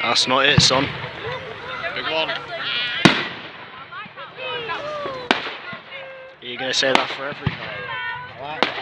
That's not it, son. Big one. Are you going to say that for every firework? I like that.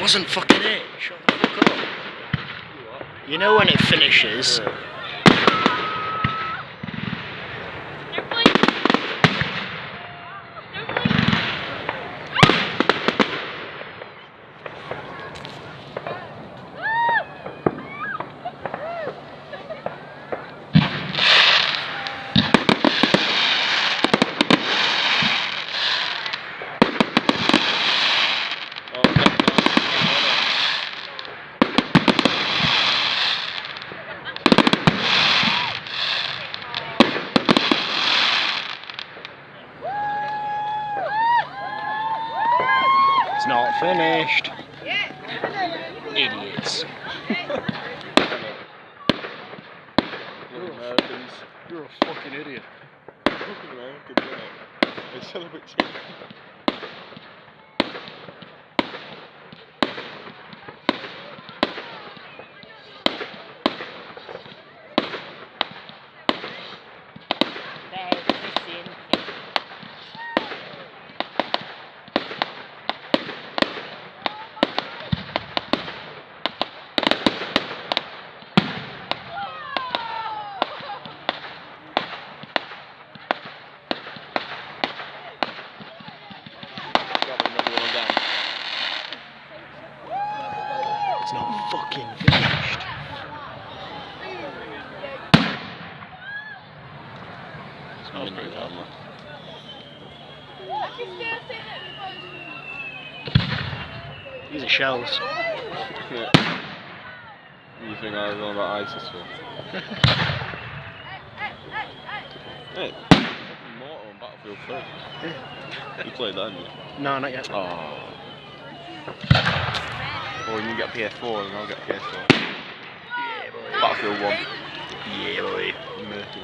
Wasn't fucking it. Shut the fuck up. You know when it finishes. It's not finished. Idiots. Americans. You're a fucking idiot. Fucking Americans, innit? They celebrate too. It's not fucking finished. Smells pretty bad, man. These are shells. Yeah. You think I was on about ISIS for? Hey, fucking Mortal on Battlefield 3. You played that, didn't you? No, not yet. Oh. Or you can get PS4 and I'll get PS4. Yeah, boy. Battlefield 1. Yeah, boy. Murky.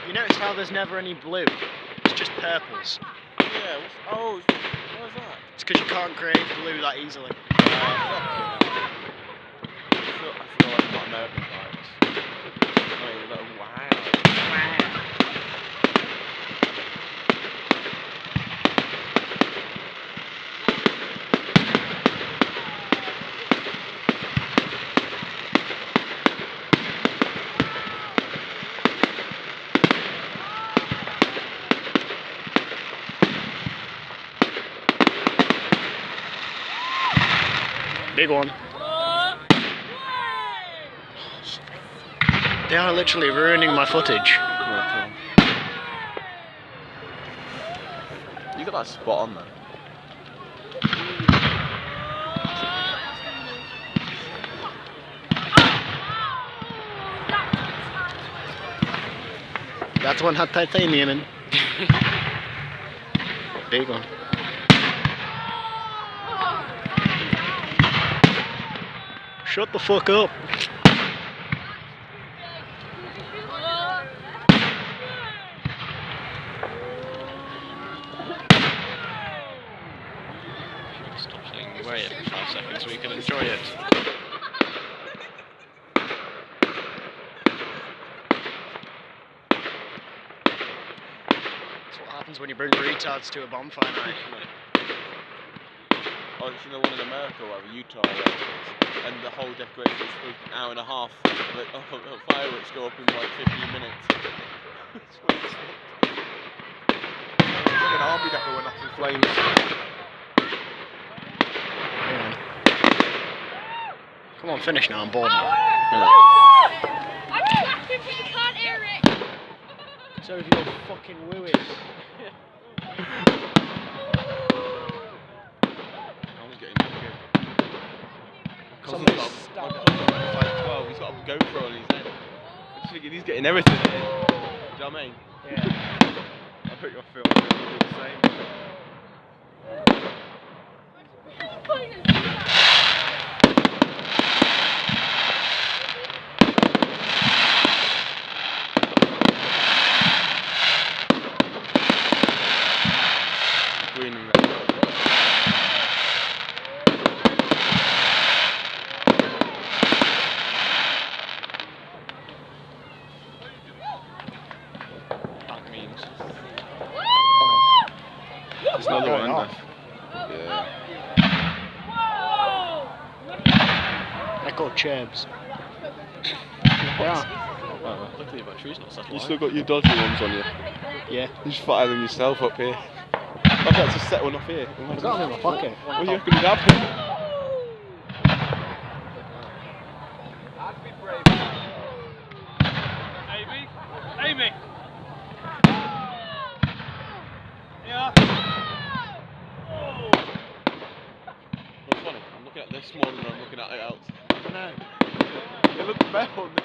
You notice how there's never any blue? It's just purples. Yeah, what was that? It's because you can't create blue that easily. I feel like I've got American vibes. I mean, like, wow. Big one. They are literally ruining my footage. You got that spot on there. That one had titanium in. Big one. Shut the fuck up. Stop saying wait every 5 seconds so we can enjoy it. That's what happens when you bring retards to a bonfire night. Oh, it's in the one in America, where Utah, where it is, and the whole decoration is supposed to be an hour and a half. But fireworks go up in like 15 minutes. It's like an army depot went off in flames. Yeah. Come on, finish now. I'm bored. I'm laughing, but you can't hear it. So if you're fucking wooing. I was getting naked. Somebody My stab cousin's like 12, he's got a GoPro on his head. I'm just thinking he's getting everything in. Do you know what I mean? Yeah. I put your film on, you'll do the same. Green and red. That means. There's another Going one, off. Yeah. They're called cherubs. Yeah. Oh, luckily your battery's not set. You still got your dodgy ones on you? Yeah. You just fire them yourself up here. I've got to set one off here. I've got them in my pocket. What do you reckon would happen? Amy! Yeah. What's funny? I'm looking at this more than I'm looking at it else. I know. It looks better on this.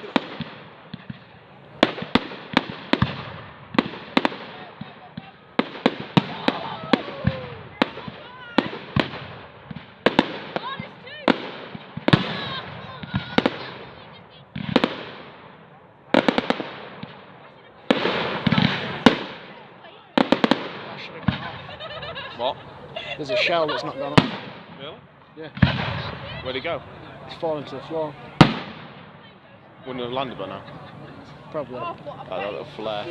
That should have gone off. What? There's a shell that's not gone off. Really? Yeah. Where'd it go? It's fallen to the floor. Wouldn't have landed by now. Probably. Oh, that little flare.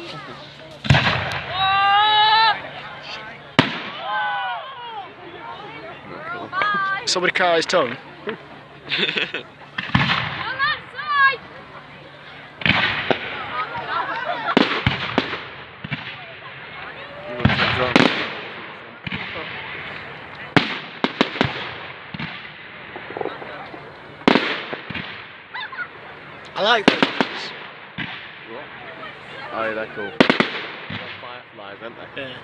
Somebody cut his tongue. I like those. Oh, yeah, they're cool. They're fireflies, aren't they? Yeah.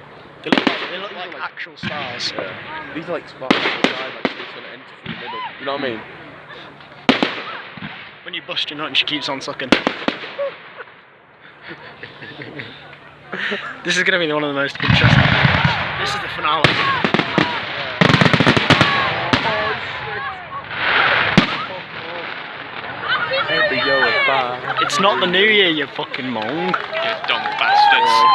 They look like actual stars. Yeah. These are like sparks that die, like it's going to enter through the middle. You know what I mean? When you bust your nut and she keeps on sucking. This is going to be one of the most interesting videos. This is the finale. Every year with fire. It's not the new year, you fucking mong. You dumb bastards.